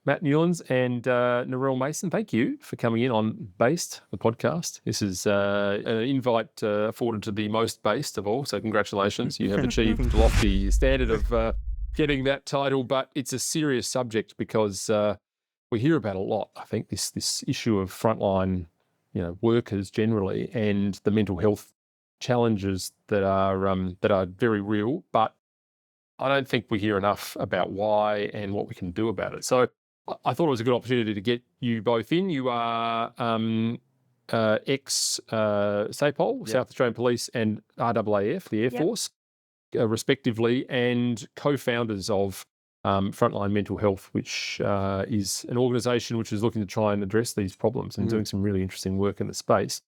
Matt Newlands and Narelle Mason. Thank you for coming in on Based, the podcast. This is an invite afforded to the most based of all, so congratulations. You have achieved the lofty standard of getting that title, but it's a serious subject because we hear about a lot, I think, this issue of frontline workers generally and the mental health challenges that are very real, but I don't think we hear enough about why and what we can do about it. So I thought it was a good opportunity to get you both in. You are ex-SAPOL, Yep. South Australian Police, and RAAF, the Air Yep. Force, respectively, and co-founders of Frontline Mental Health, which is an organisation which is looking to try and address these problems and doing some really interesting work in the space.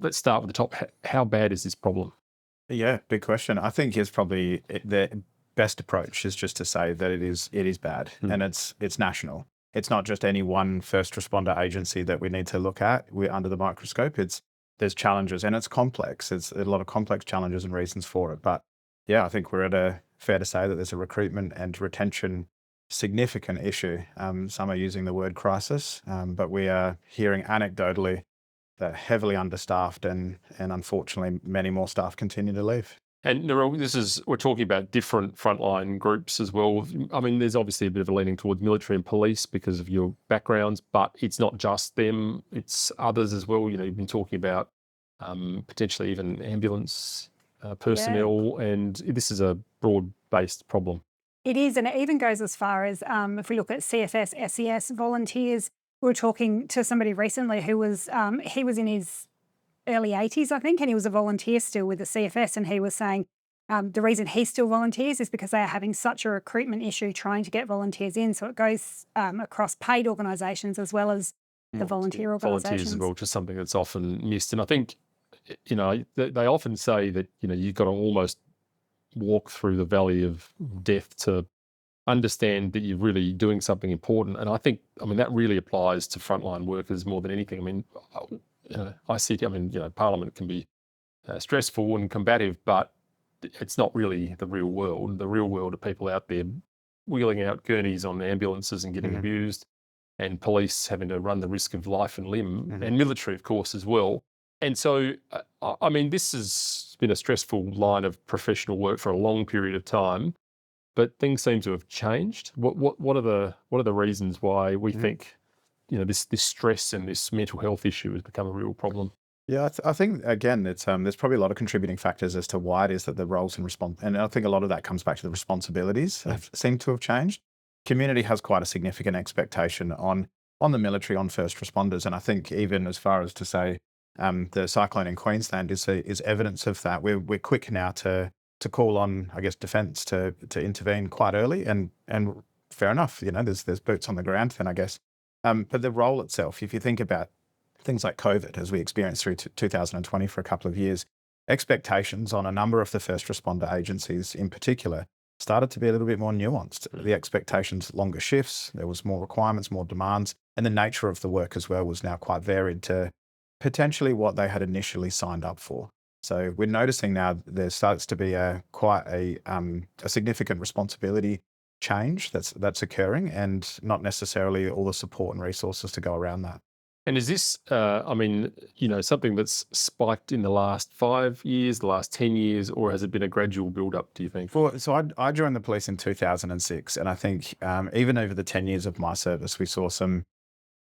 Let's start with the top. How bad is this problem? Yeah, big question. I think it's probably the best approach is just to say that it is bad and it's national. It's not just any one first responder agency that we need to look at. We're under the microscope. There's challenges and it's complex. It's a lot of complex challenges and reasons for it. But yeah, I think we're fair to say that there's a recruitment and retention significant issue. Some are using the word crisis, but we are hearing anecdotally that heavily understaffed and unfortunately many more staff continue to leave. And Narelle, we're talking about different frontline groups as well. I mean, there's obviously a bit of a leaning towards military and police because of your backgrounds, but it's not just them, it's others as well. You've been talking about potentially even ambulance personnel, and this is a broad-based problem. It is, and it even goes as far as if we look at CFS, SES volunteers. We were talking to somebody recently who was he was in his early 80s, I think, and he was a volunteer still with the CFS, and he was saying the reason he still volunteers is because they are having such a recruitment issue trying to get volunteers in. So it goes across paid organisations as well as the volunteer organisations. Volunteers as well, which is something that's often missed. And I think, they often say that, you've got to almost walk through the valley of death to understand that you're really doing something important. And I think, that really applies to frontline workers more than anything. Parliament can be stressful and combative, but it's not really the real world. The real world are people out there wheeling out gurneys on ambulances and getting abused, and police having to run the risk of life and limb, and military, of course, as well. And so, this has been a stressful line of professional work for a long period of time, but things seem to have changed. What are the reasons why we think this stress and this mental health issue has become a real problem? Yeah, I think again, it's there's probably a lot of contributing factors as to why it is that the roles and and I think a lot of that comes back to the responsibilities seem to have changed. Community has quite a significant expectation on the military, on first responders, and I think even as far as to say the cyclone in Queensland is evidence of that. We're quick now to call on, I guess, defence to intervene quite early, and fair enough. There's boots on the ground then, I guess. But the role itself, if you think about things like COVID, as we experienced through 2020 for a couple of years, expectations on a number of the first responder agencies in particular started to be a little bit more nuanced. The expectations, longer shifts, there was more requirements, more demands, and the nature of the work as well was now quite varied to potentially what they had initially signed up for. So we're noticing now there starts to be quite a significant responsibility change that's occurring, and not necessarily all the support and resources to go around that. And is this, something that's spiked in the last 5 years, the last 10 years, or has it been a gradual build-up, do you think? Well, so I joined the police in 2006, and I think even over the 10 years of my service, we saw some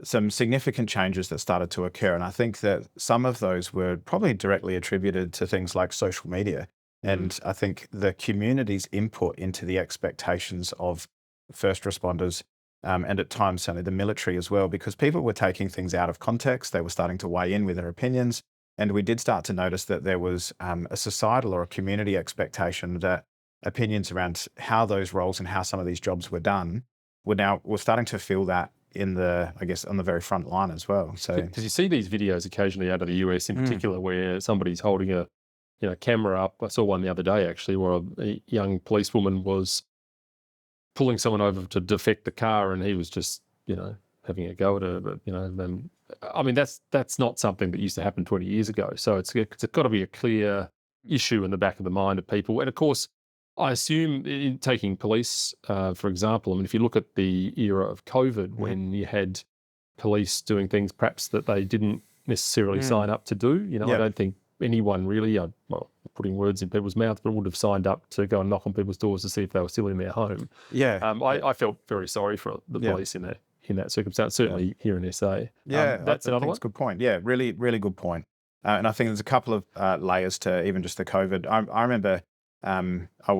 significant changes that started to occur. And I think that some of those were probably directly attributed to things like social media. And I think the community's input into the expectations of first responders, and at times certainly the military as well, because people were taking things out of context. They were starting to weigh in with their opinions. And we did start to notice that there was a societal or a community expectation that opinions around how those roles and how some of these jobs were done we're starting to feel that on the very front line as well. So, because you see these videos occasionally out of the US in particular, where somebody's holding a camera up. I saw one the other day actually, where a young policewoman was pulling someone over to defect the car, and he was just having a go at her. But that's not something that used to happen 20 years ago. So it's got to be a clear issue in the back of the mind of people. And of course, I assume in taking police, for example, I mean, if you look at the era of COVID, when you had police doing things perhaps that they didn't necessarily sign up to do, I don't think anyone really, putting words in people's mouths, but would have signed up to go and knock on people's doors to see if they were still in their home. I felt very sorry for the police in that circumstance, certainly here in SA. That's another one. That's a good point. Yeah, really, really good point. And I think there's a couple of layers to even just the COVID. I remember I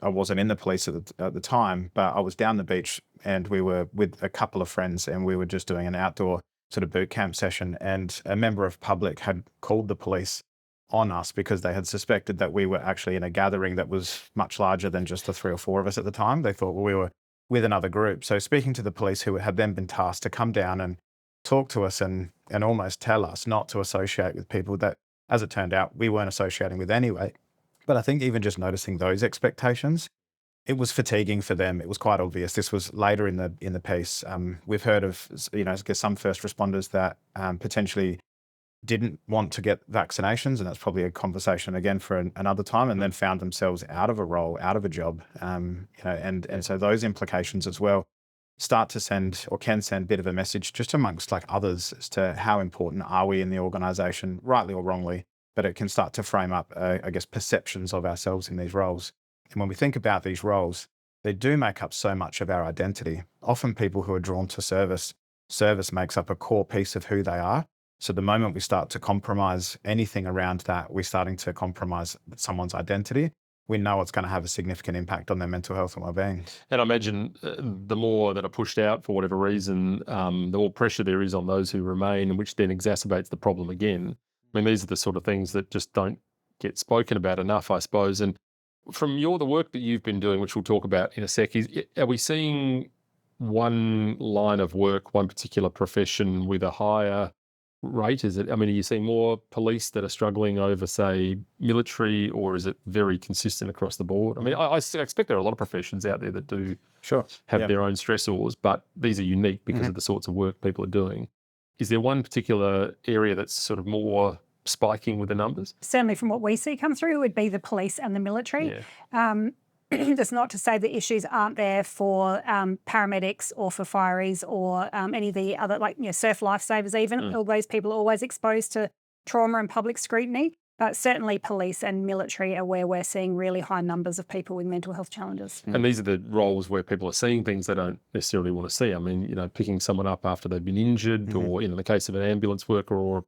wasn't in the police at the time, but I was down the beach and we were with a couple of friends and we were just doing an outdoor sort of boot camp session, and a member of public had called the police on us because they had suspected that we were actually in a gathering that was much larger than just the 3 or 4 of us at the time. They thought we were with another group. So speaking to the police, who had then been tasked to come down and talk to us and almost tell us not to associate with people that, as it turned out, we weren't associating with anyway. But I think even just noticing those expectations, it was fatiguing for them. It was quite obvious. This was later in the piece. We've heard of, I guess some first responders that potentially didn't want to get vaccinations, and that's probably a conversation again for another time, and then found themselves out of a role, out of a job, and so those implications as well start to send, or can send, a bit of a message just amongst like others as to how important are we in the organisation, rightly or wrongly, but it can start to frame up, I guess, perceptions of ourselves in these roles. And when we think about these roles, they do make up so much of our identity. Often people who are drawn to service makes up a core piece of who they are. So the moment we start to compromise anything around that, we're starting to compromise someone's identity. We know it's going to have a significant impact on their mental health and well-being. And I imagine the more that are pushed out for whatever reason, the more pressure there is on those who remain, which then exacerbates the problem again. I mean, these are the sort of things that just don't get spoken about enough, I suppose. And from the work that you've been doing, which we'll talk about in a sec, are we seeing one line of work, one particular profession with a higher rate? Are you seeing more police that are struggling over, say, military, or is it very consistent across the board? I mean, I expect there are a lot of professions out there that do have their own stressors, but these are unique because of the sorts of work people are doing. Is there one particular area that's sort of more spiking with the numbers? Certainly from what we see come through, it would be the police and the military. That's not to say the issues aren't there for paramedics or for fireys or any of the other, surf lifesavers even. All those people are always exposed to trauma and public scrutiny. But certainly police and military are where we're seeing really high numbers of people with mental health challenges. And these are the roles where people are seeing things they don't necessarily want to see. I mean, picking someone up after they've been injured, or in the case of an ambulance worker or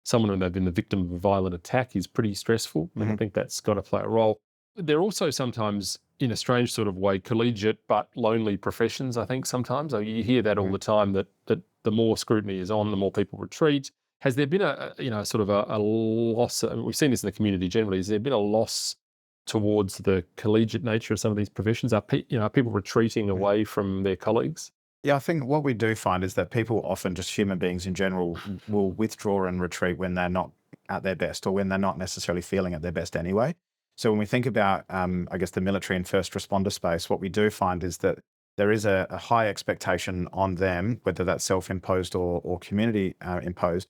someone when they've been the victim of a violent attack is pretty stressful. And I think that's got to play a role. They're also sometimes, in a strange sort of way, collegiate but lonely professions, I think sometimes. You hear that all the time, that the more scrutiny is on, the more people retreat. Has there been a loss? I mean, we've seen this in the community generally. Has there been a loss towards the collegiate nature of some of these professions? Are people retreating away from their colleagues? Yeah, I think what we do find is that people, often just human beings in general, will withdraw and retreat when they're not at their best, or when they're not necessarily feeling at their best anyway. So when we think about, I guess, the military and first responder space, what we do find is that there is a high expectation on them, whether that's self-imposed or community imposed,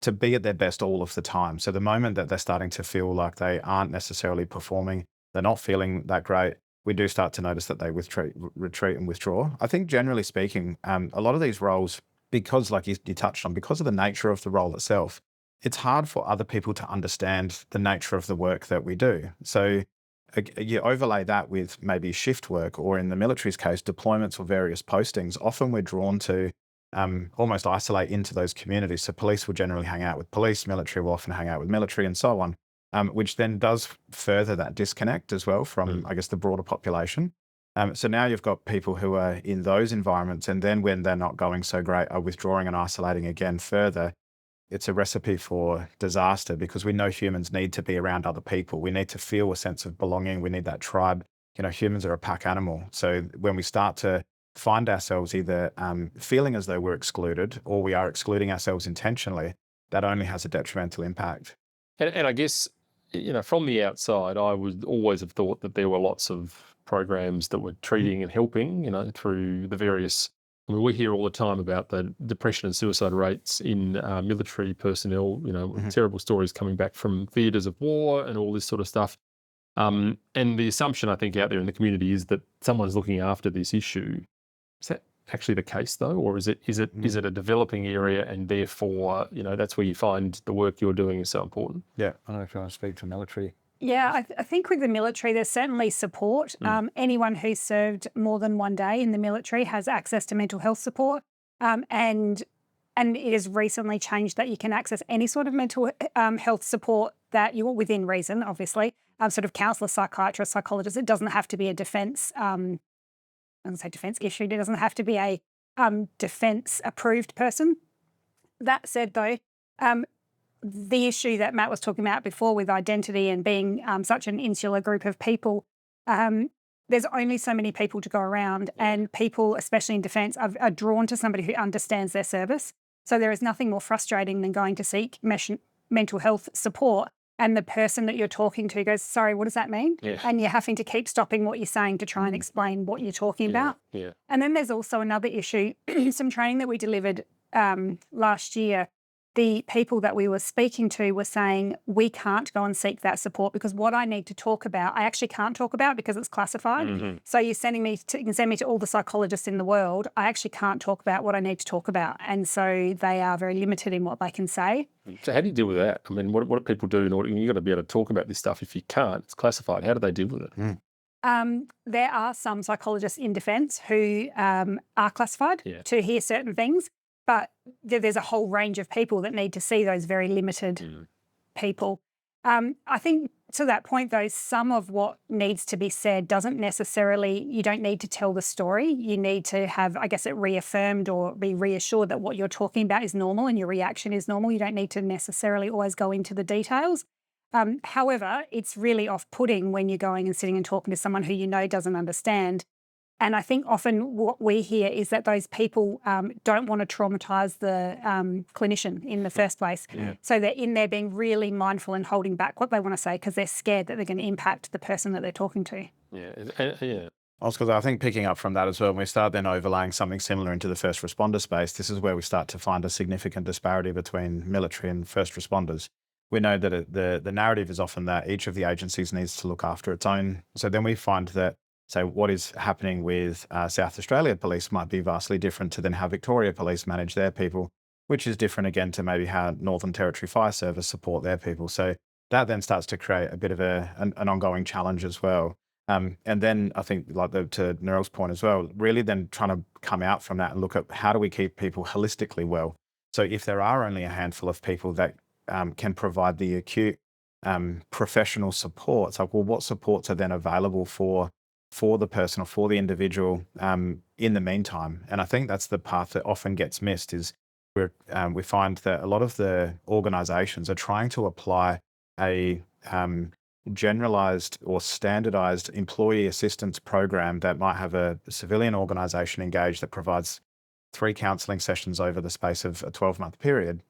to be at their best all of the time. So the moment that they're starting to feel like they aren't necessarily performing, they're not feeling that great, we do start to notice that they retreat and withdraw. I think generally speaking, a lot of these roles, because like you touched on, because of the nature of the role itself, it's hard for other people to understand the nature of the work that we do. So you overlay that with maybe shift work, or in the military's case, deployments or various postings. Often we're drawn to almost isolate into those communities. So police will generally hang out with police, military will often hang out with military, and so on, which then does further that disconnect as well from, I guess, the broader population. So now you've got people who are in those environments, and then when they're not going so great, are withdrawing and isolating again further. It's a recipe for disaster, because we know humans need to be around other people. We need to feel a sense of belonging. We need that tribe. Humans are a pack animal. So when we start to find ourselves either feeling as though we're excluded, or we are excluding ourselves intentionally, that only has a detrimental impact. And I guess, from the outside, I would always have thought that there were lots of programs that were treating and helping, through the various. I mean, we hear all the time about the depression and suicide rates in military personnel, terrible stories coming back from theatres of war and all this sort of stuff. And the assumption I think out there in the community is that someone's looking after this issue. Is that actually the case though, or is it a developing area, and therefore that's where you find the work you're doing is so important? Yeah, I don't know if you want to speak to military. Yeah, I think with the military, there's certainly support. Anyone who's served more than one day in the military has access to mental health support, and it has recently changed that you can access any sort of mental health support that you're within reason, obviously. Sort of counsellor, psychiatrist, psychologist. It doesn't have to be a defence. I'm going to say defence issued. It doesn't have to be a defence approved person. That said, though, the issue that Matt was talking about before with identity and being such an insular group of people, there's only so many people to go around, and people, especially in defence, are drawn to somebody who understands their service. So there is nothing more frustrating than going to seek mental health support and the person that you're talking to goes, sorry, what does that mean? Yeah. And you're having to keep stopping what you're saying to try and explain what you're talking about. Yeah. And then there's also another issue, some training that we delivered last year. The people that we were speaking to were saying, we can't go and seek that support because what I need to talk about, I actually can't talk about because it's classified. Mm-hmm. So you can send me to all the psychologists in the world. I actually can't talk about what I need to talk about. And so they are very limited in what they can say. So how do you deal with that? I mean, what do people do in order? You've got to be able to talk about this stuff. If you can't, it's classified. How do they deal with it? There are some psychologists in defence who are classified to hear certain things. But there's a whole range of people that need to see those very limited people. I think to that point, though, some of what needs to be said doesn't necessarily, you don't need to tell the story. You need to have, I guess, it reaffirmed or be reassured that what you're talking about is normal and your reaction is normal. You don't need to necessarily always go into the details. However, it's really off-putting when you're going and sitting and talking to someone who you know doesn't understand. And I think often what we hear is that those people don't want to traumatise the clinician in the first place. Yeah. So they're in there being really mindful and holding back what they want to say because they're scared that they're going to impact the person that they're talking to. Yeah. Because I think picking up from that as well, when we start then overlaying something similar into the first responder space, this is where we start to find a significant disparity between military and first responders. We know that the narrative is often that each of the agencies needs to look after its own. So then we find that so what is happening with South Australia Police might be vastly different to then how Victoria Police manage their people, which is different again to maybe how Northern Territory Fire Service support their people. So that then starts to create a bit of an ongoing challenge as well. And then I think, like to Narelle's point as well, really then trying to come out from that and look at how do we keep people holistically well. So if there are only a handful of people that can provide the acute professional support, it's like, well, what supports are then available for the person or for the individual in the meantime? And I think that's the path that often gets missed is we find that a lot of the organisations are trying to apply a generalised or standardised employee assistance program that might have a civilian organisation engaged that provides 3 counselling sessions over the space of a 12-month period.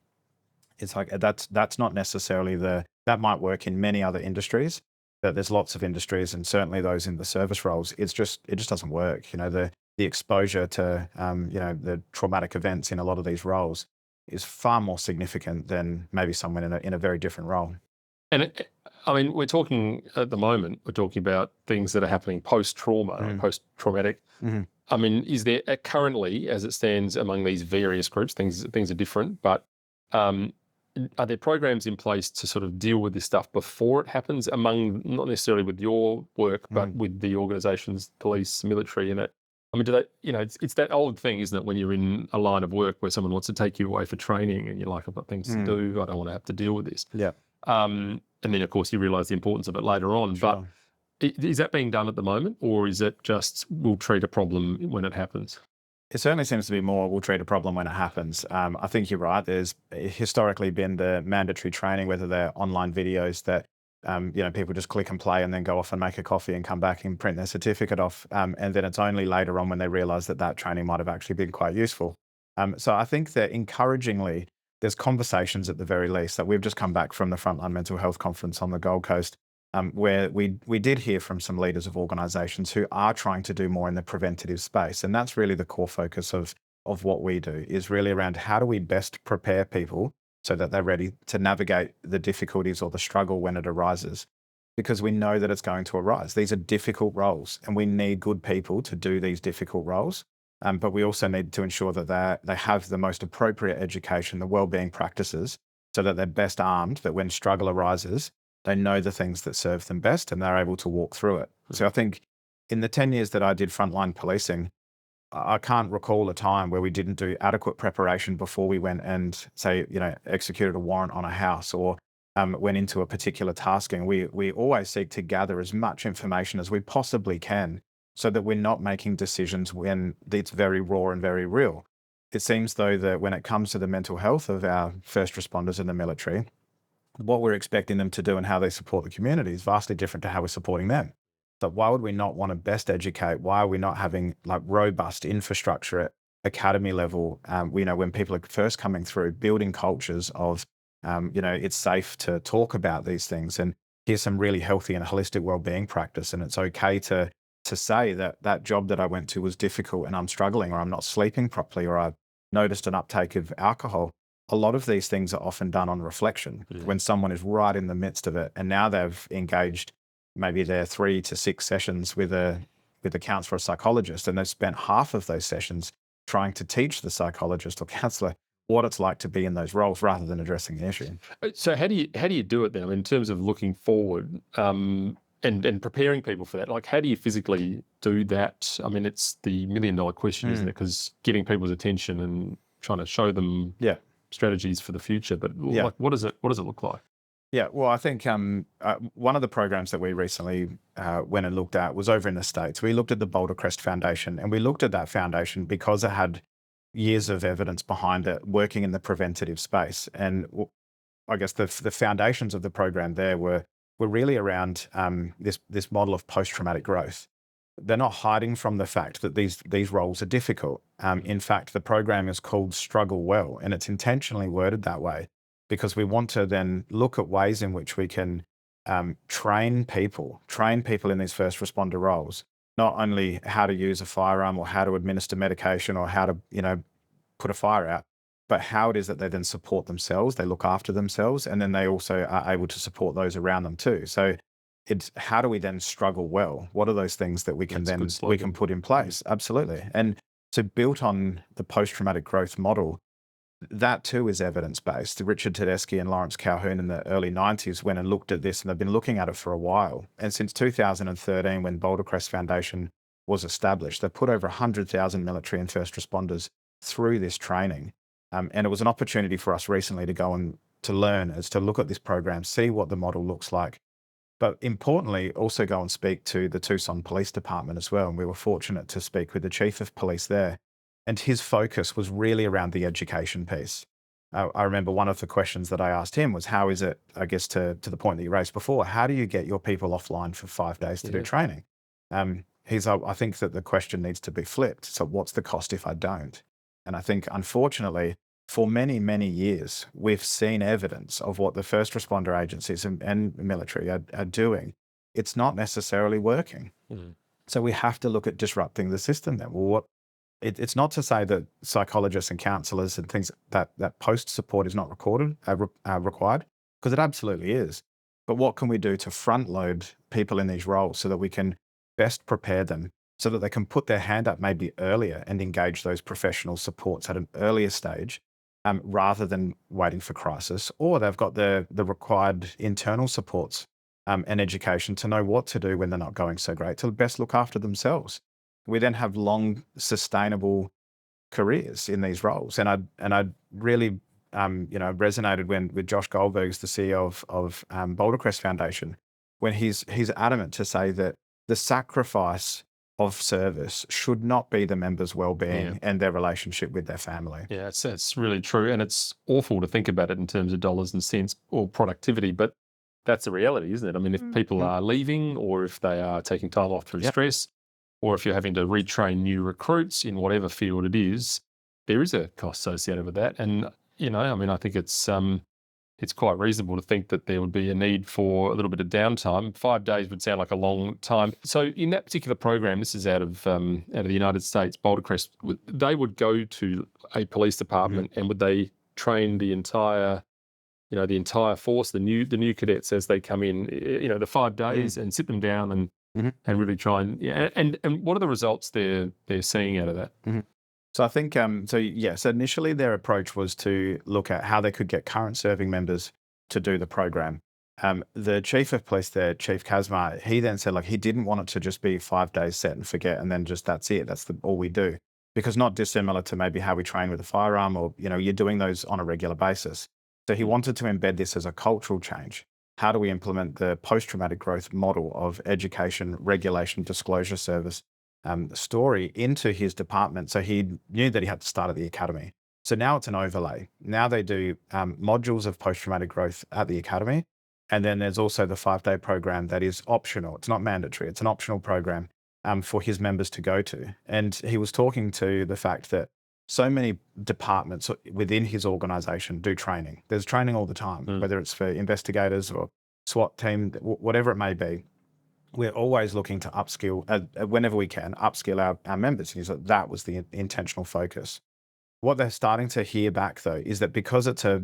It's like that's not necessarily that might work in many other industries. That there's lots of industries and certainly those in the service roles, it just doesn't work. The exposure to the traumatic events in a lot of these roles is far more significant than maybe someone in a very different role. And we're talking at the moment, we're talking about things that are happening post-trauma, post-traumatic. Mm-hmm. I mean, is there currently, as it stands among these various groups, things are different, but are there programs in place to sort of deal with this stuff before it happens among, not necessarily with your work, but with the organisations, police, military, and that? I mean, do they, it's that old thing, isn't it, when you're in a line of work where someone wants to take you away for training and you're like, I've got things to do, I don't want to have to deal with this. Yeah. And then, of course, you realise the importance of it later on. Sure. But is that being done at the moment, or is it just we'll treat a problem when it happens? It certainly seems to be more we'll treat a problem when it happens. I think you're right. There's historically been the mandatory training, whether they're online videos that, people just click and play and then go off and make a coffee and come back and print their certificate off. And then it's only later on when they realise that training might have actually been quite useful. So I think that encouragingly, there's conversations at the very least that we've just come back from the Frontline Mental Health Conference on the Gold Coast, where we did hear from some leaders of organisations who are trying to do more in the preventative space. And that's really the core focus of what we do, is really around how do we best prepare people so that they're ready to navigate the difficulties or the struggle when it arises. because we know that it's going to arise. These are difficult roles, and we need good people to do these difficult roles. But we also need to ensure that they have the most appropriate education, the wellbeing practices, so that they're best armed, that when struggle arises, they know the things that serve them best and they're able to walk through it. So I think in the 10 years that I did frontline policing, I can't recall a time where we didn't do adequate preparation before we went and, say, executed a warrant on a house or went into a particular tasking. We always seek to gather as much information as we possibly can so that we're not making decisions when it's very raw and very real. It seems, though, that when it comes to the mental health of our first responders in the military, what we're expecting them to do and how they support the community is vastly different to how we're supporting them. So why would we not want to best educate? Why are we not having like robust infrastructure at academy level? When people are first coming through, building cultures of, it's safe to talk about these things, and here's some really healthy and holistic wellbeing practice. And it's okay to say that job that I went to was difficult and I'm struggling, or I'm not sleeping properly, or I've noticed an uptake of alcohol. A lot of these things are often done on reflection when someone is right in the midst of it, and now they've engaged maybe their 3 to 6 sessions with a counsellor or psychologist, and they've spent half of those sessions trying to teach the psychologist or counsellor what it's like to be in those roles rather than addressing the issue. So how do you do it then? I mean, in terms of looking forward and preparing people for that, like how do you physically do that? I mean, it's the $1 million question, isn't it? Because getting people's attention and trying to show them strategies for the future, but like, what does it look like? Yeah, well, I think one of the programs that we recently went and looked at was over in the States. We looked at the Boulder Crest Foundation, and we looked at that foundation because it had years of evidence behind it working in the preventative space. And I guess the foundations of the program there were really around this model of post-traumatic growth. They're not hiding from the fact that these roles are difficult. In fact, the program is called Struggle Well, and it's intentionally worded that way because we want to then look at ways in which we can train people in these first responder roles, not only how to use a firearm or how to administer medication or how to, put a fire out, but how it is that they then support themselves, they look after themselves, and then they also are able to support those around them too. So it's how do we then struggle well? What are those things that we can put in place? Absolutely. And so built on the post-traumatic growth model, that too is evidence-based. Richard Tedeschi and Lawrence Calhoun in the early 90s went and looked at this, and they've been looking at it for a while. And since 2013, when Boulder Crest Foundation was established, they put over 100,000 military and first responders through this training. And it was an opportunity for us recently to go and to learn, as to look at this program, see what the model looks like. But importantly, also go and speak to the Tucson Police Department as well. And we were fortunate to speak with the chief of police there. And his focus was really around the education piece. I remember one of the questions that I asked him was, how is it, I guess to the point that you raised before, how do you get your people offline for 5 days to do training? I think that the question needs to be flipped. So what's the cost if I don't? And I think, unfortunately, for many, many years, we've seen evidence of what the first responder agencies and military are doing. It's not necessarily working. So we have to look at disrupting the system then. Well, it's not to say that psychologists and counsellors and things that post support is not required, because it absolutely is. But what can we do to front load people in these roles so that we can best prepare them, so that they can put their hand up maybe earlier and engage those professional supports at an earlier stage, rather than waiting for crisis, or they've got the required internal supports and education to know what to do when they're not going so great, to best look after themselves. We then have long, sustainable careers in these roles. And I really resonated with Josh Goldberg, the CEO of Boulder Crest Foundation, when he's adamant to say that the sacrifice of service should not be the members' well-being and their relationship with their family. Yeah, it's really true. And it's awful to think about it in terms of dollars and cents or productivity, but that's the reality, isn't it? I mean, if people are leaving, or if they are taking time off through stress, or if you're having to retrain new recruits in whatever field it is, there is a cost associated with that. And, I think it's quite reasonable to think that there would be a need for a little bit of downtime. 5 days would sound like a long time. So in that particular program, this is out of the United States, Boulder Crest, they would go to a police department and would they train the entire the entire force, the new cadets as they come in, the 5 days and sit them down and really try and what are the results they're seeing out of that? So I think, so initially their approach was to look at how they could get current serving members to do the program. The chief of police there, Chief Kazma, he then said, like, he didn't want it to just be 5 days set and forget, and then just that's it. That's all we do. Because not dissimilar to maybe how we train with a firearm, or, you're doing those on a regular basis. So he wanted to embed this as a cultural change. How do we implement the post-traumatic growth model of education, regulation, disclosure service story into his department? So he knew that he had to start at the academy. So now it's an overlay. Now they do modules of post-traumatic growth at the academy. And then there's also the 5-day program that is optional. It's not mandatory. It's an optional program for his members to go to. And he was talking to the fact that so many departments within his organisation do training. There's training all the time, whether it's for investigators or SWAT team, whatever it may be. We're always looking to upskill, whenever we can, upskill our members. And that was the intentional focus. What they're starting to hear back, though, is that because it's a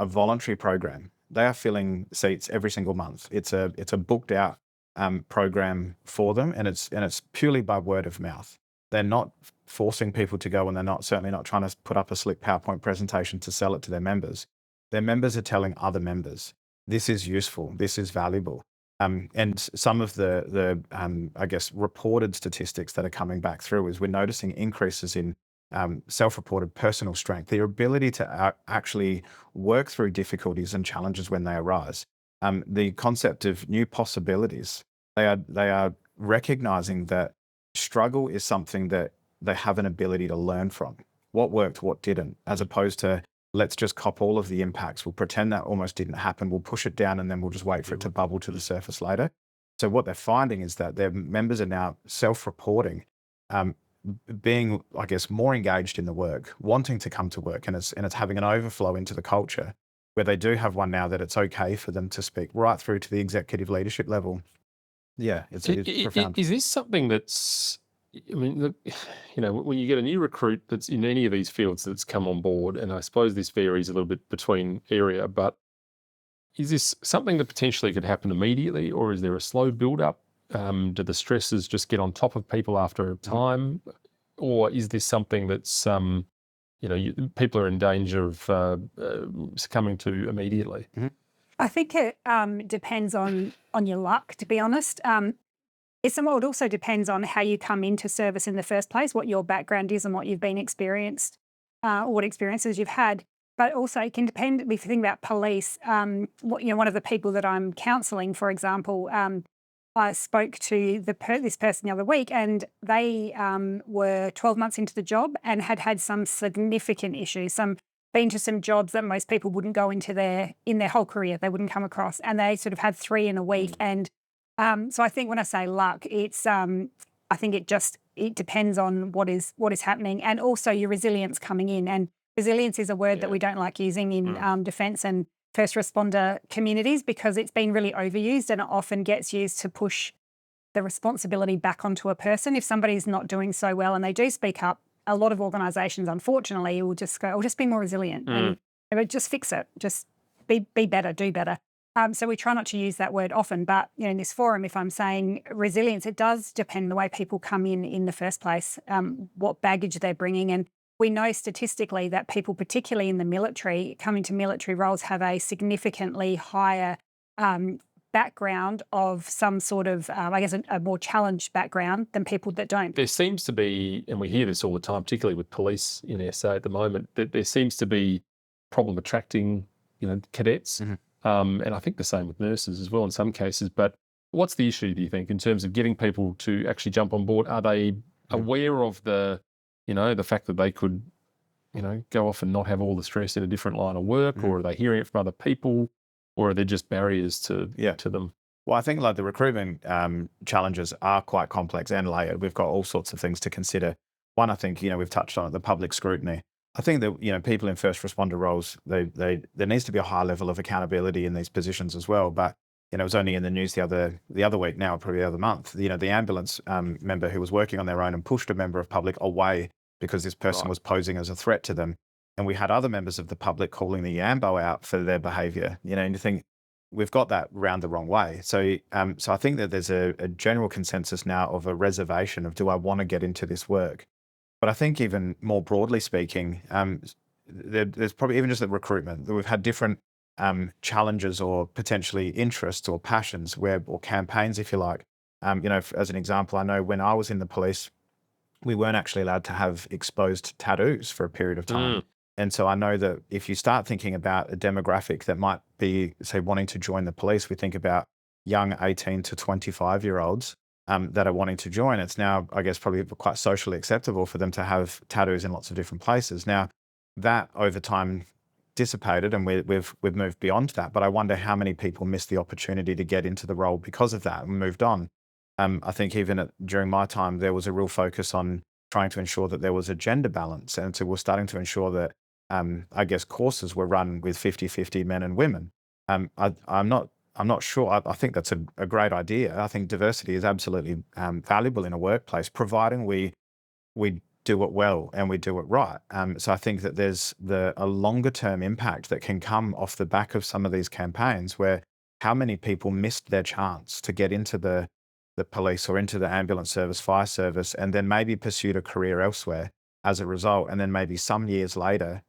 voluntary program, they are filling seats every single month. It's a booked out program for them, and it's purely by word of mouth. They're not forcing people to go, and they're certainly not trying to put up a slick PowerPoint presentation to sell it to their members. Their members are telling other members, this is useful, this is valuable. And some of the reported statistics that are coming back through is we're noticing increases in self-reported personal strength, their ability to actually work through difficulties and challenges when they arise. The concept of new possibilities. They are recognizing that struggle is something that they have an ability to learn from. What worked, what didn't, as opposed to let's just cop all of the impacts. We'll pretend that almost didn't happen. We'll push it down and then we'll just wait for it to bubble to the surface later. So what they're finding is that their members are now self-reporting, being, more engaged in the work, wanting to come to work, and it's having an overflow into the culture where they do have one now that it's okay for them to speak right through to the executive leadership level. Yeah, it's profound. Is this something that's, when you get a new recruit that's in any of these fields that's come on board, and I suppose this varies a little bit between area, but is this something that potentially could happen immediately, or is there a slow build-up? Do the stresses just get on top of people after a time, or is this something that's, people are in danger of succumbing to immediately? I think it depends on your luck, to be honest. It also depends on how you come into service in the first place, what your background is and what you've been experienced, or what experiences you've had. But also it can depend, if you think about police, one of the people that I'm counselling, for example, I spoke to this person the other week, and they were 12 months into the job and had some significant issues, been to some jobs that most people wouldn't go into in their whole career, they wouldn't come across, and they sort of had 3 in a week. And so I think when I say luck, it's I think it depends on what is happening, and also your resilience coming in. And resilience is a word that we don't like using in defence and first responder communities, because it's been really overused, and it often gets used to push the responsibility back onto a person. If somebody's not doing so well and they do speak up, a lot of organisations, unfortunately, will just go, "Oh, just be more resilient and just fix it, just be better, do better." So we try not to use that word often, but in this forum, if I'm saying resilience, it does depend the way people come in the first place, what baggage they're bringing. And we know statistically that people, particularly in the military, coming to military roles, have a significantly higher background of some sort of, a more challenged background than people that don't. There seems to be, and we hear this all the time, particularly with police in SA at the moment, that there seems to be problem attracting, cadets. And I think the same with nurses as well in some cases. But what's the issue, do you think, in terms of getting people to actually jump on board? Are they aware of the fact that they could, go off and not have all the stress in a different line of work, or are they hearing it from other people, or are there just barriers to them? Well, I think the recruitment challenges are quite complex and layered. We've got all sorts of things to consider. One, I think, we've touched on it, the public scrutiny. I think that, people in first responder roles, there needs to be a high level of accountability in these positions as well. But, it was only in the news the other week now, probably the other month, the ambulance member who was working on their own and pushed a member of public away because this person was posing as a threat to them. and we had other members of the public calling the Yambo out for their behaviour, and you think we've got that round the wrong way. So I think that there's a general consensus now of a reservation of, do I want to get into this work? But I think even more broadly speaking, there's probably even just the recruitment, that we've had different challenges or potentially interests or passions or campaigns, if you like. As an example, I know when I was in the police, we weren't actually allowed to have exposed tattoos for a period of time. And so I know that if you start thinking about a demographic that might be, say, wanting to join the police, we think about young 18 to 25-year-olds that are wanting to join. It's now, I guess, probably quite socially acceptable for them to have tattoos in lots of different places. Now, that over time dissipated, and we've moved beyond that. But I wonder how many people missed the opportunity to get into the role because of that and moved on. I think even during my time, there was a real focus on trying to ensure that there was a gender balance. And so we're starting to ensure that, I guess, courses were run with 50-50 men and women. I'm not sure. I think that's a great idea. I think diversity is absolutely valuable in a workplace, providing we do it well and we do it right. So I think that there's a longer term impact that can come off the back of some of these campaigns, where how many people missed their chance to get into the police or into the ambulance service, fire service, and then maybe pursued a career elsewhere as a result. And then maybe some years later,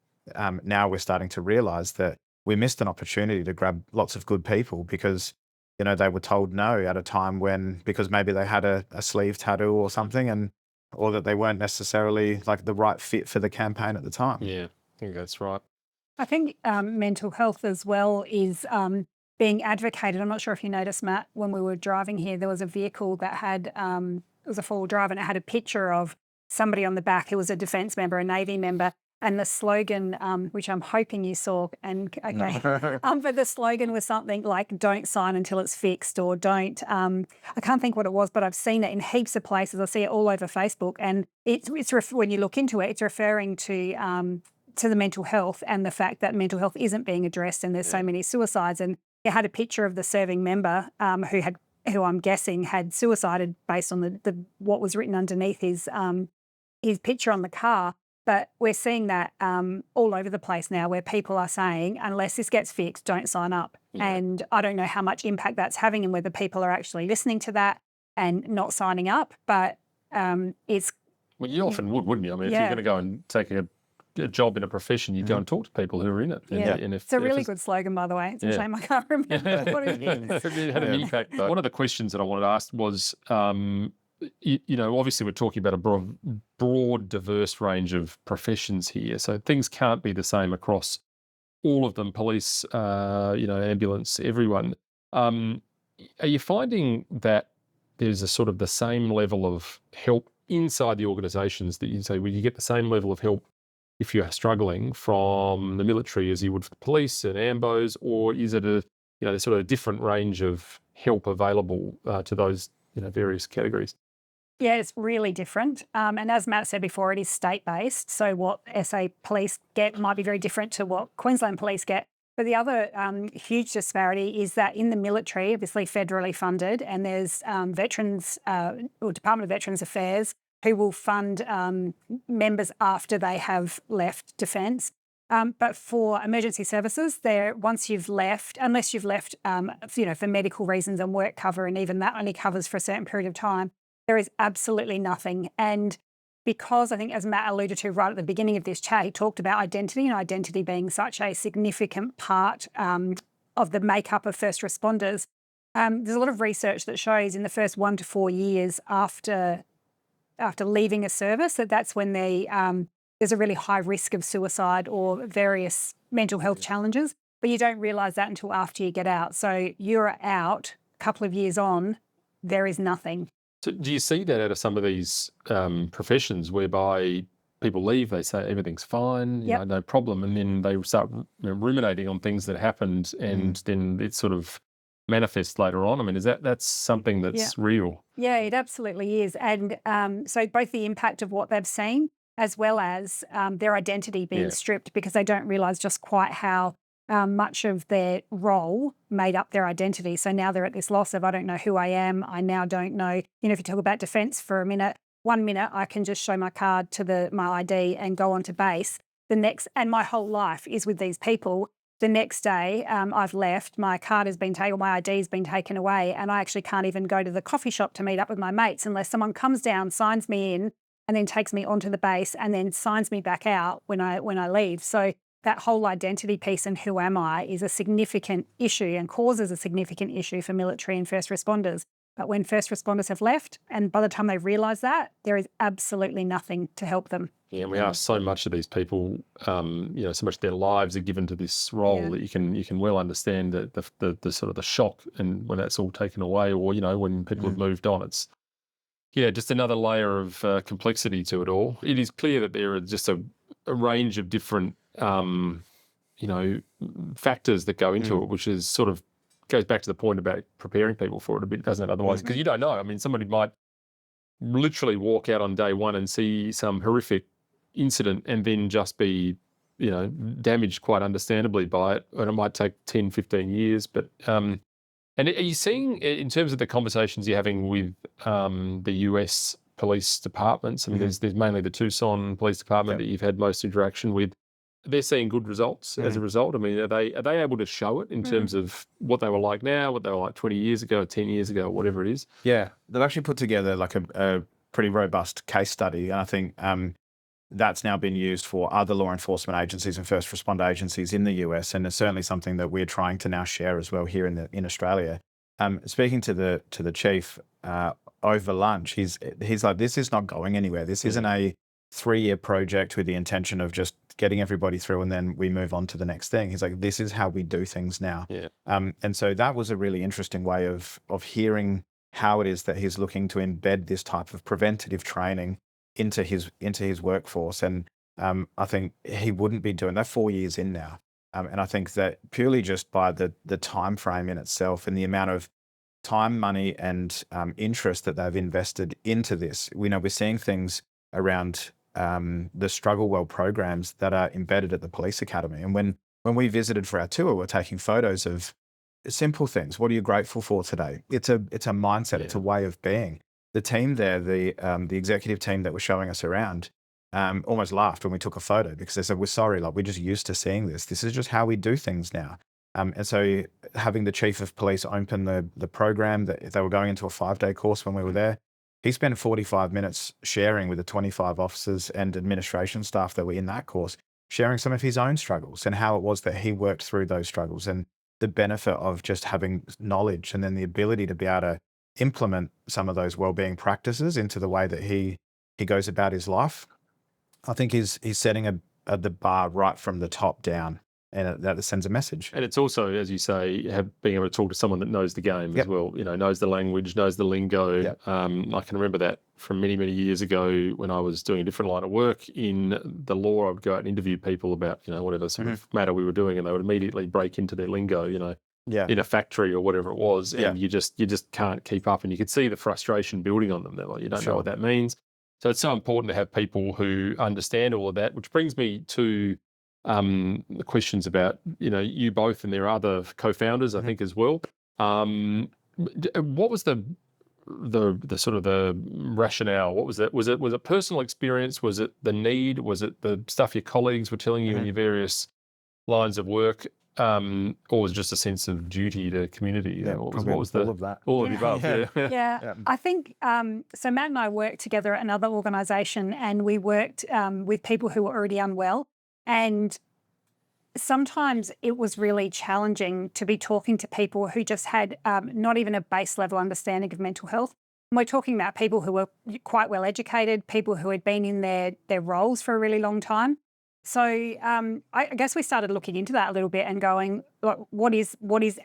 now we're starting to realise that we missed an opportunity to grab lots of good people because, they were told no at a time because maybe they had a sleeve tattoo or something, or that they weren't necessarily like the right fit for the campaign at the time. Yeah, I think that's right. I think mental health as well is being advocated. I'm not sure if you noticed, Matt, when we were driving here, there was a vehicle that had, it was a four-wheel drive, and it had a picture of somebody on the back who was a defence member, a Navy member. And the slogan, which I'm hoping you saw, but the slogan was something like, don't sign until it's fixed, or don't, I can't think what it was, but I've seen it in heaps of places. I see it all over Facebook. And when you look into it, it's referring to the mental health and the fact that mental health isn't being addressed, and there's so many suicides. And it had a picture of the serving member who I'm guessing had suicided based on the what was written underneath his picture on the car. But we're seeing that all over the place now, where people are saying, unless this gets fixed, don't sign up. Yeah. And I don't know how much impact that's having and whether people are actually listening to that and not signing up. But it's... Well, you often would, wouldn't you? I mean, if you're going to go and take a job in a profession, you go and talk to people who are in it. And it's a really good slogan, by the way. It's a shame I can't remember what it is. It had an impact, though. One of the questions that I wanted to ask was... obviously we're talking about a broad, diverse range of professions here. So things can't be the same across all of them, police, ambulance, everyone. Are you finding that there's a sort of the same level of help inside the organisations that you say, will you get the same level of help if you're struggling from the military as you would for the police and ambos, or is it there's sort of a different range of help available to those, various categories? Yeah, it's really different. And as Matt said before, it is state-based. So what SA Police get might be very different to what Queensland Police get. But the other huge disparity is that in the military, obviously federally funded, and there's Department of Veterans Affairs who will fund members after they have left Defence. But for emergency services, once you've left, unless you've left, for medical reasons and work cover, and even that only covers for a certain period of time, there is absolutely nothing. And because I think, as Matt alluded to right at the beginning of this chat, he talked about identity, and identity being such a significant part of the makeup of first responders. There's a lot of research that shows in the first 1 to 4 years after leaving a service, that's when there's a really high risk of suicide or various mental health challenges. But you don't realise that until after you get out. So you're out a couple of years on, there is nothing. So do you see that out of some of these professions whereby people leave, they say everything's fine, no problem, and then they start ruminating on things that happened, and then it sort of manifests later on? I mean, that's something that's real? Yeah, it absolutely is. And so both the impact of what they've seen as well as their identity being stripped, because they don't realise just quite how much of their role made up their identity. So now they're at this loss of, I don't know who I am. I now don't know, if you talk about defence for a minute, 1 minute I can just show my card to my ID and go on to base. and my whole life is with these people. The next day, I've left, my card has been taken, my ID has been taken away, and I actually can't even go to the coffee shop to meet up with my mates unless someone comes down, signs me in, and then takes me onto the base and then signs me back out when I leave. So that whole identity piece and who am I is a significant issue and causes a significant issue for military and first responders. But when first responders have left, and by the time they realise that, there is absolutely nothing to help them. Yeah, and we ask so much of these people, so much of their lives are given to this role that you can well understand the sort of the shock and when that's all taken away, or when people have moved on. It's just another layer of complexity to it all. It is clear that there are just a range of different factors that go into it, which is sort of goes back to the point about preparing people for it a bit, doesn't it? Otherwise, because you don't know. I mean, somebody might literally walk out on day one and see some horrific incident and then just be, damaged quite understandably by it. And it might take 10, 15 years. But, and are you seeing, in terms of the conversations you're having with the US police departments, I mean, there's mainly the Tucson Police Department that you've had most interaction with. They're seeing good results as a result. I mean, are they able to show it in terms of what they were like now, what they were like 20 years ago, 10 years ago, whatever it is? Yeah, they've actually put together like a pretty robust case study. And I think that's now been used for other law enforcement agencies and first responder agencies in the US. And it's certainly something that we're trying to now share as well here in Australia. Speaking to the chief over lunch, he's like, this is not going anywhere. This isn't a 3-year project with the intention of just getting everybody through and then we move on to the next thing. He's like, this is how we do things now. Yeah. And so that was a really interesting way of hearing how it is that he's looking to embed this type of preventative training into his workforce. And I think he wouldn't be doing that 4 years in now. And I think that purely just by the time frame in itself and the amount of time, money, and interest that they've invested into this, we're seeing things around the struggle well programs that are embedded at the police academy. And when we visited for our tour, we're taking photos of simple things. What are you grateful for today? It's a mindset. It's a way of being. The team there, the executive team that was showing us around, almost laughed when we took a photo because they said, we're sorry, like we're just used to seeing this. This is just how we do things now. And so having the chief of police open the program, that they were going into a 5-day course when we were there, he spent 45 minutes sharing with the 25 officers and administration staff that were in that course, sharing some of his own struggles and how it was that he worked through those struggles and the benefit of just having knowledge and then the ability to be able to implement some of those wellbeing practices into the way that he goes about his life. I think he's setting the bar right from the top down, and that sends a message. And it's also, as you say, being able to talk to someone that knows the game as well, knows the language, knows the lingo. Yep. I can remember that from many, many years ago when I was doing a different line of work in the law. I would go out and interview people about, whatever sort of matter we were doing, and they would immediately break into their lingo, in a factory or whatever it was. And you just can't keep up. And you could see the frustration building on them. They're like, you don't know what that means. So it's so important to have people who understand all of that, which brings me to the questions about, you both, and there are other co-founders, I think, as well. What was the sort of the rationale? What was it? Was it personal experience? Was it the need? Was it the stuff your colleagues were telling you in your various lines of work? Or was it just a sense of duty to community? What was all of that? All of the above, Yeah. I think, so Matt and I worked together at another organisation, and we worked with people who were already unwell. And sometimes it was really challenging to be talking to people who just had not even a base level understanding of mental health. And we're talking about people who were quite well educated, people who had been in their roles for a really long time. So I guess we started looking into that a little bit and going, what is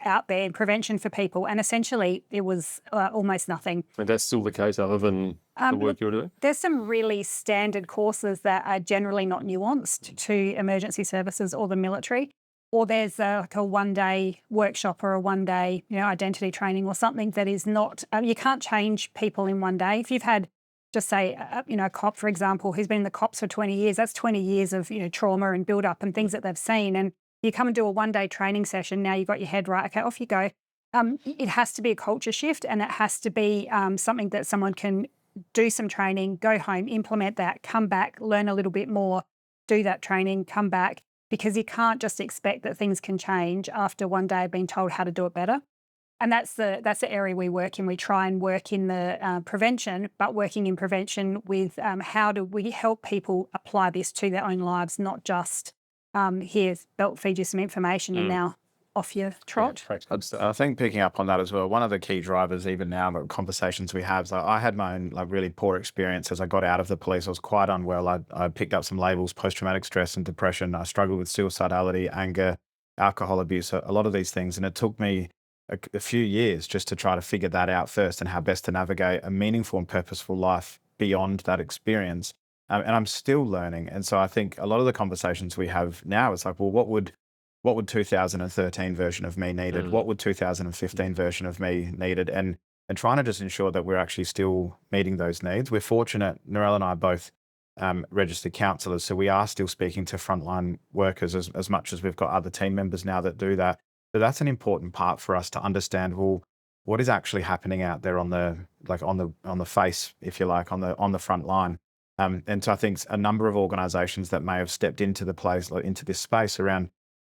out there in prevention for people? And essentially it was almost nothing. And that's still the case other than the work you're doing? There's some really standard courses that are generally not nuanced to emergency services or the military. Or there's like a 1-day workshop or a 1-day identity training or something that is not, you can't change people in 1 day. If you've had, just say, a cop, for example, who's been in the cops for 20 years, that's 20 years of, trauma and build-up and things that they've seen. And you come and do a 1-day training session, now you've got your head right, okay, off you go. It has to be a culture shift, and it has to be something that someone can do some training, go home, implement that, come back, learn a little bit more. do that training, come back, because you can't just expect that things can change after one day being told how to do it better. And that's the area we work in. We try and work in the prevention, but working in prevention with how do we help people apply this to their own lives, not just here's belt feed you some information and now off your trot. I think picking up on that as well, one of the key drivers even now, the conversations we have, is like I had my own really poor experience as I got out of the police. I was quite unwell. I picked up some labels, post-traumatic stress and depression. I struggled with suicidality, anger, alcohol abuse, a lot of these things. And it took me a few years just to try to figure that out first and how best to navigate a meaningful and purposeful life beyond that experience. And I'm still learning. And so I think a lot of the conversations we have now, it's like, well, what would 2013 version of me needed? What would 2015 version of me needed? And trying to just ensure that we're actually still meeting those needs. We're fortunate, Narelle and I are both registered counsellors, so we are still speaking to frontline workers as much as we've got other team members now that do that. So that's an important part for us to understand, well, what is actually happening out there on the face, if you like, on the front line. And so I think a number of organisations that may have stepped into this space around,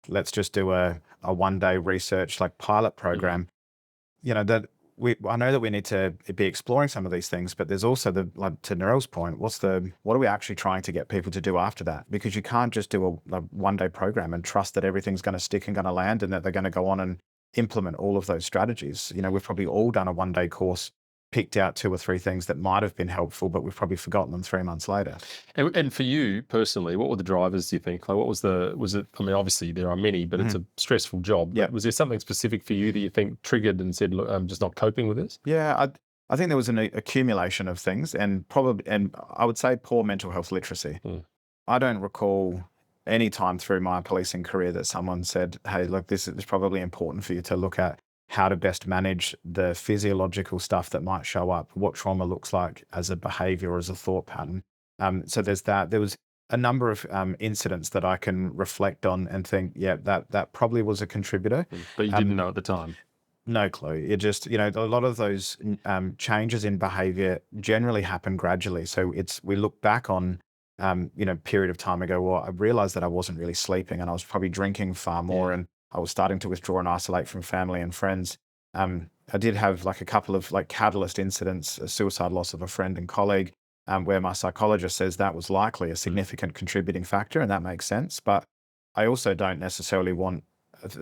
let's just do a one-day research pilot program. That I know that we need to be exploring some of these things, but there's also to Narelle's point, what are we actually trying to get people to do after that? Because you can't just do a one-day program and trust that everything's going to stick and going to land and that they're going to go on and implement all of those strategies. We've probably all done a one-day course, picked out 2 or 3 things that might have been helpful, but we've probably forgotten them 3 months later. And for you personally, what were the drivers, do you think? Was it, I mean, obviously there are many, but it's a stressful job. Yeah. Was there something specific for you that you think triggered and said, look, I'm just not coping with this? Yeah, I think there was an accumulation of things and I would say poor mental health literacy. I don't recall any time through my policing career that someone said, hey, look, this is probably important for you to look at how to best manage the physiological stuff that might show up, what trauma looks like as a behavior or as a thought pattern. So there's that. There was a number of incidents that I can reflect on and think, yeah, that probably was a contributor. But you didn't know at the time. No clue. It just, a lot of those changes in behavior generally happen gradually. So we look back on, period of time ago, well, I realized that I wasn't really sleeping and I was probably drinking far more and I was starting to withdraw and isolate from family and friends. I did have a couple of catalyst incidents, a suicide loss of a friend and colleague, where my psychologist says that was likely a significant contributing factor, and that makes sense. But I also don't necessarily want,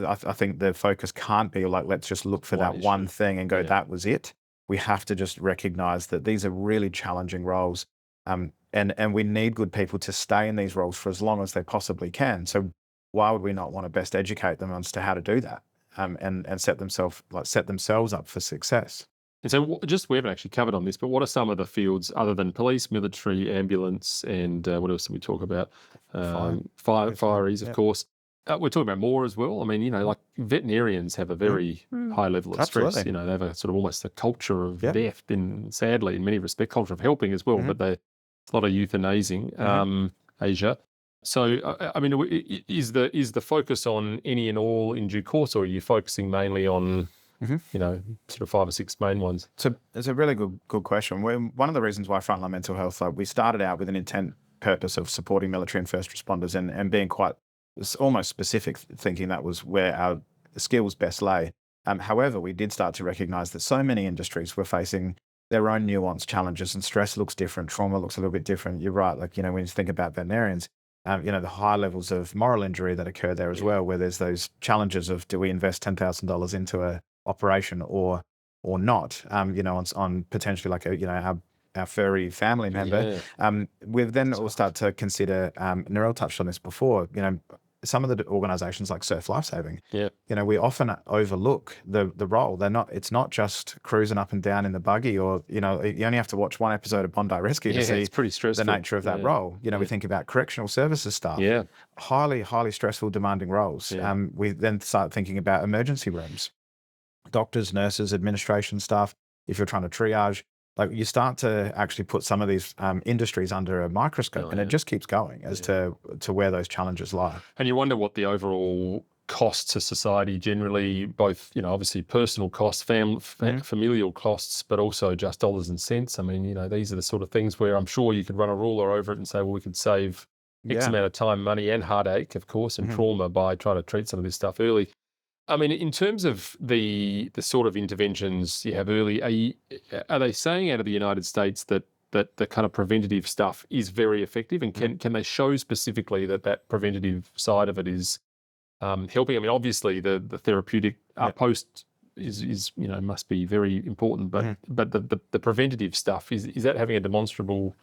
I think the focus can't be let's just look for that one thing and go, that was it. We have to just recognize that these are really challenging roles. And we need good people to stay in these roles for as long as they possibly can. So why would we not want to best educate them as to how to do that and set themselves up for success? And so we haven't actually covered on this, but what are some of the fields other than police, military, ambulance, and what else did we talk about? Fireys, of course. We're talking about more as well. I mean, veterinarians have a very high level of stress. Absolutely. They have a sort of almost a culture of death, sadly, in many respects, culture of helping as well, but there's a lot of euthanizing, Asia. So, I mean, is the focus on any and all in due course, or are you focusing mainly on, sort of 5 or 6 main ones? So it's a really good question. One of the reasons why Frontline Mental Health, we started out with an intent purpose of supporting military and first responders and being quite almost specific, thinking that was where our skills best lay. However, we did start to recognize that so many industries were facing their own nuanced challenges, and stress looks different, trauma looks a little bit different. You're right, when you think about veterinarians, the high levels of moral injury that occur there as well, where there's those challenges of, do we invest $10,000 into a operation or not, on potentially our furry family member. We've then all start to consider, Narelle touched on this before, some of the organizations like Surf Lifesaving, we often overlook the role. It's not just cruising up and down in the buggy, or, you only have to watch one episode of Bondi Rescue to see it's pretty stressful. the nature of that role. We think about correctional services staff, highly, highly stressful, demanding roles. We then start thinking about emergency rooms, doctors, nurses, administration staff. If you're trying to triage, you start to actually put some of these industries under a microscope, and it just keeps going as to where those challenges lie. And you wonder what the overall cost to society generally, both, obviously personal costs, familial costs, but also just dollars and cents. I mean, these are the sort of things where I'm sure you could run a ruler over it and say, well, we could save X amount of time, money, and heartache, of course, and trauma by trying to treat some of this stuff early. I mean, in terms of the sort of interventions you have early, are they saying out of the United States that the kind of preventative stuff is very effective, and can they show specifically that preventative side of it is helping? I mean, obviously the therapeutic post is must be very important, but the preventative stuff is that having a demonstrable?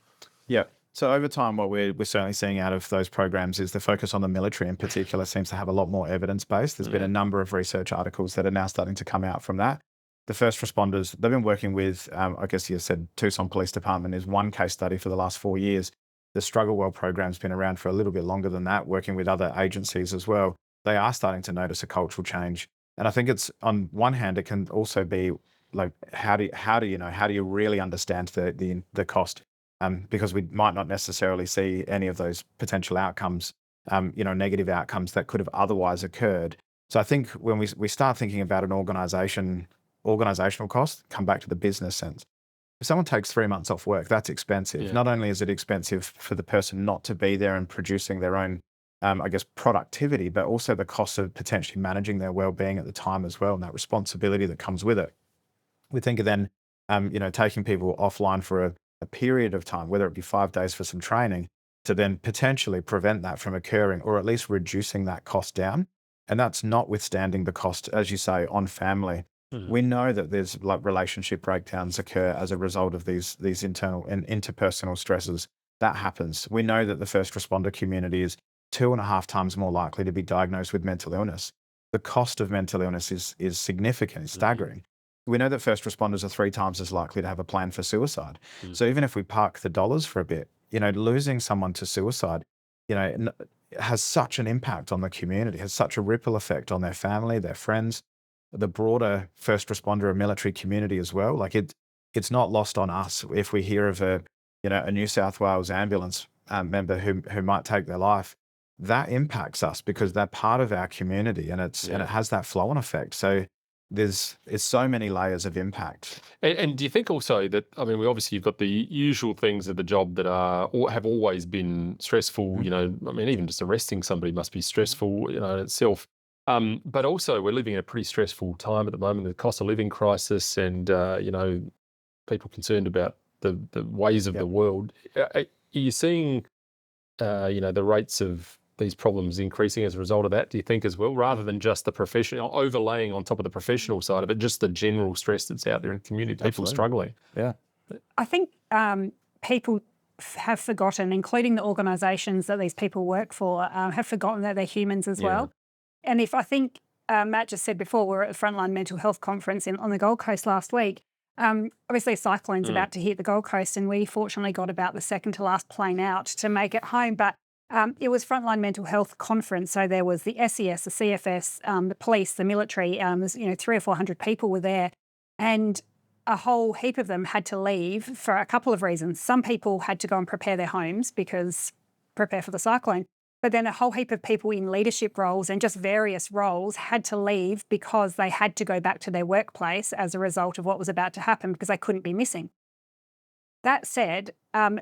Yeah. So over time, what we're certainly seeing out of those programs is the focus on the military in particular seems to have a lot more evidence-based. There's been a number of research articles that are now starting to come out from that. The first responders, they've been working with, I guess you said Tucson Police Department is one case study for the last 4 years. The Struggle Well program's been around for a little bit longer than that, working with other agencies as well. They are starting to notice a cultural change. And I think it's, on one hand, it can also be like, how do you really understand the cost? Because we might not necessarily see any of those potential outcomes, negative outcomes that could have otherwise occurred. So I think when we start thinking about an organizational cost, come back to the business sense. If someone takes 3 months off work, that's expensive. Yeah. Not only is it expensive for the person not to be there and producing their own, productivity, but also the cost of potentially managing their well-being at the time as well, and that responsibility that comes with it. We think of then, taking people offline for a period of time, whether it be 5 days for some training, to then potentially prevent that from occurring, or at least reducing that cost down. And that's notwithstanding the cost, as you say, on family. We know that there's like relationship breakdowns occur as a result of these internal and interpersonal stresses. That happens. We know that the first responder community is 2.5 times more likely to be diagnosed with mental illness. The cost of mental illness is significant, it's staggering. We know that first responders are 3 times as likely to have a plan for suicide. So even if we park the dollars for a bit, losing someone to suicide, has such an impact on the community, has such a ripple effect on their family, their friends, the broader first responder and military community as well. Like it's not lost on us if we hear of a New South Wales ambulance member who might take their life. That impacts us because they're part of our community, and it has that flow-on effect. So it's so many layers of impact. And do you think also that, I mean, you've got the usual things of the job that are or have always been stressful. Even just arresting somebody must be stressful, in itself. But also we're living in a pretty stressful time at the moment, the cost of living crisis, and people concerned about the ways of the world. Are you seeing the rates of these problems increasing as a result of that, do you think, as well, rather than just the professional, overlaying on top of the professional side of it, just the general stress that's out there in the community, people struggling? Yeah. I think people have forgotten, including the organisations that these people work for, have forgotten that they're humans as well. And if I think Matt just said before, we're at the Frontline Mental Health Conference on the Gold Coast last week. Obviously, a cyclone's about to hit the Gold Coast, and we fortunately got about the second to last plane out to make it home. But it was Frontline Mental Health Conference, so there was the SES, the CFS, the police, the military. There's 300 or 400 people were there, and a whole heap of them had to leave for a couple of reasons. Some people had to go and prepare their homes prepare for the cyclone. But then a whole heap of people in leadership roles and just various roles had to leave because they had to go back to their workplace as a result of what was about to happen, because they couldn't be missing. That said, I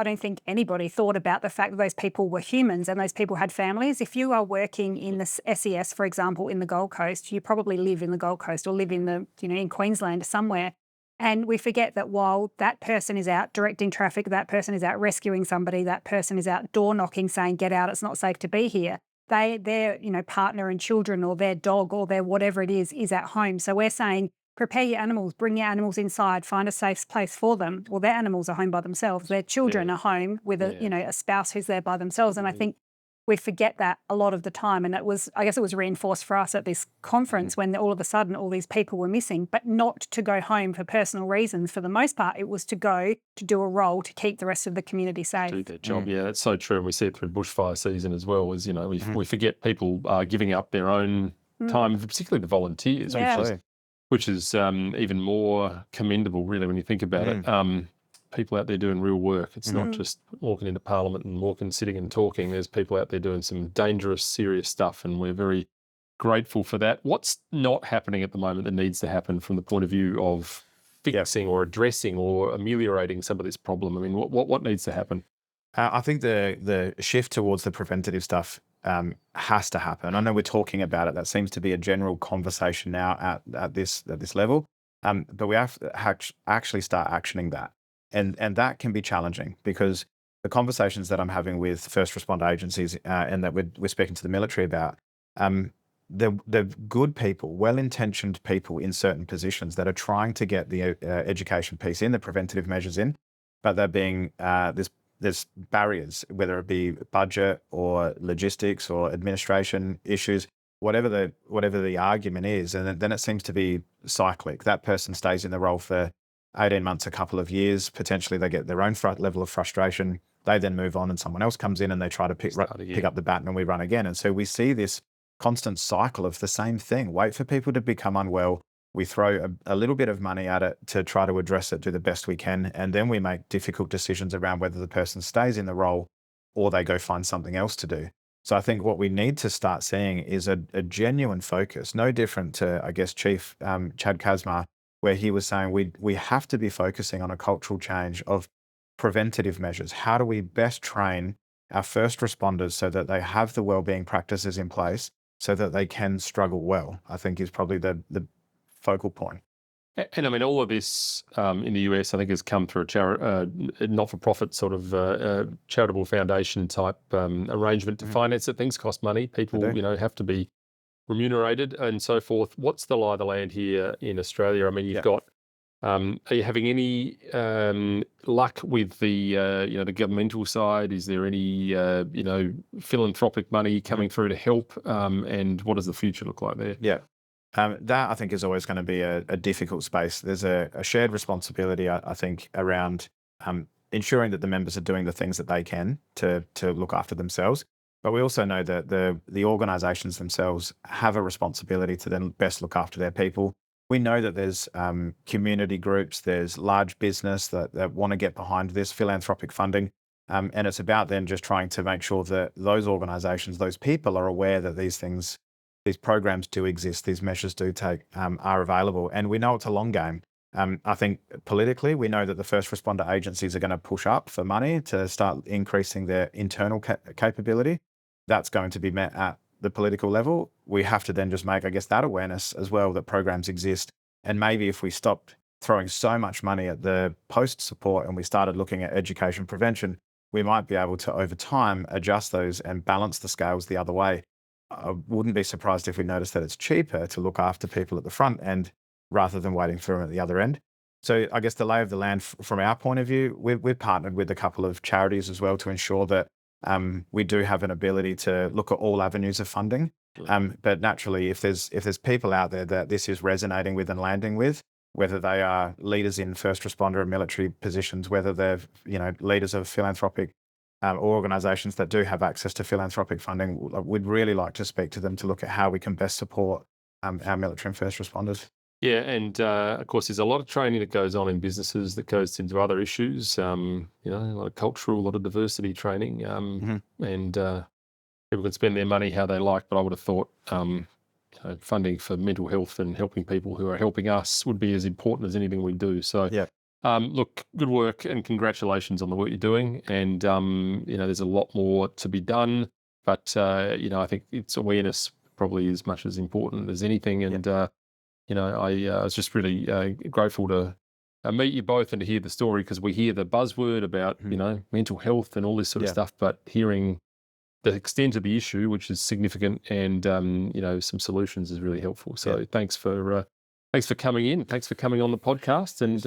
don't think anybody thought about the fact that those people were humans and those people had families. If you are working in the SES, for example, in the Gold Coast, you probably live in the Gold Coast or live in in Queensland somewhere. And we forget that while that person is out directing traffic, that person is out rescuing somebody, that person is out door knocking saying, get out, it's not safe to be here. Their partner and children or their dog or their whatever it is at home. So we're saying, prepare your animals, bring your animals inside, find a safe place for them. Well, their animals are home by themselves. Their children are home with a spouse who's there by themselves. And I think we forget that a lot of the time. And I guess it was reinforced for us at this conference when all of a sudden all these people were missing, but not to go home for personal reasons. For the most part, it was to go to do a role to keep the rest of the community safe. Do their job. Yeah, that's so true. And we see it through bushfire season as well, as, we forget people are giving up their own time, particularly the volunteers, which is even more commendable, really, when you think about it. People out there doing real work. It's not just walking into Parliament and sitting and talking. There's people out there doing some dangerous, serious stuff, and we're very grateful for that. What's not happening at the moment that needs to happen from the point of view of fixing or addressing or ameliorating some of this problem? I mean, what needs to happen? I think the shift towards the preventative stuff has to happen. I know we're talking about it. That seems to be a general conversation now at this level. But we have to actually start actioning that. And that can be challenging because the conversations that I'm having with first responder agencies and that we're speaking to the military about, they're good people, well-intentioned people in certain positions that are trying to get the education piece in, the preventative measures in, but they're being, there's barriers, whether it be budget or logistics or administration issues, whatever the argument is, and then it seems to be cyclic. That person stays in the role for 18 months, a couple of years. Potentially they get their own level of frustration. They then move on and someone else comes in and they try to pick up the baton and we run again. And so we see this constant cycle of the same thing. Wait for people to become unwell. We throw a little bit of money at it to try to address it, do the best we can. And then we make difficult decisions around whether the person stays in the role or they go find something else to do. So I think what we need to start seeing is a genuine focus, no different to, I guess, Chief Chad Kazma, where he was saying we have to be focusing on a cultural change of preventative measures. How do we best train our first responders so that they have the wellbeing practices in place so that they can struggle well, I think is probably the focal point. And I mean, all of this in the US, I think, has come through a not-for-profit sort of charitable foundation type arrangement to finance it. Things cost money. People, have to be remunerated and so forth. What's the lie of the land here in Australia? I mean, you've got. Are you having any luck with the the governmental side? Is there any philanthropic money coming through to help? And what does the future look like there? Yeah. That I think is always going to be a difficult space. There's a shared responsibility, I think, around ensuring that the members are doing the things that they can to look after themselves. But we also know that the organisations themselves have a responsibility to then best look after their people. We know that there's community groups, there's large business that want to get behind this philanthropic funding. And it's about then just trying to make sure that those organisations, those people are aware that these programs do exist, these measures do are available. And we know it's a long game. I think politically, we know that the first responder agencies are going to push up for money to start increasing their internal capability. That's going to be met at the political level. We have to then just make, I guess, that awareness as well that programs exist. And maybe if we stopped throwing so much money at the post support and we started looking at education prevention, we might be able to, over time, adjust those and balance the scales the other way. I wouldn't be surprised if we notice that it's cheaper to look after people at the front end rather than waiting for them at the other end. So I guess the lay of the land from our point of view, we've partnered with a couple of charities as well to ensure that we do have an ability to look at all avenues of funding. But naturally, if there's people out there that this is resonating with and landing with, whether they are leaders in first responder and military positions, whether they're leaders of philanthropic or organisations that do have access to philanthropic funding, we'd really like to speak to them to look at how we can best support our military and first responders. Yeah, and of course, there's a lot of training that goes on in businesses that goes into other issues. A lot of cultural, a lot of diversity training, and people can spend their money how they like. But I would have thought funding for mental health and helping people who are helping us would be as important as anything we do. So, look, good work and congratulations on the work you're doing. And there's a lot more to be done, but I think it's awareness probably as much as important as anything. And I was just really grateful to meet you both and to hear the story, because we hear the buzzword about, mental health and all this sort of stuff, but hearing the extent of the issue, which is significant, and, some solutions is really helpful. So thanks for coming in. Thanks for coming on the podcast. And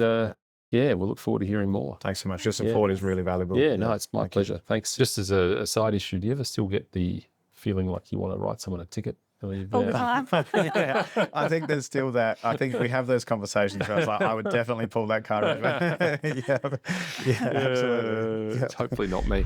we'll look forward to hearing more. Thanks so much. Your support is really valuable. Yeah, no, it's my pleasure. Thanks. Just as a side issue, do you ever still get the feeling like you want to write someone a ticket? All the time. I think there's still that. I think we have those conversations where I was like, I would definitely pull that card over. Absolutely. It's hopefully not me.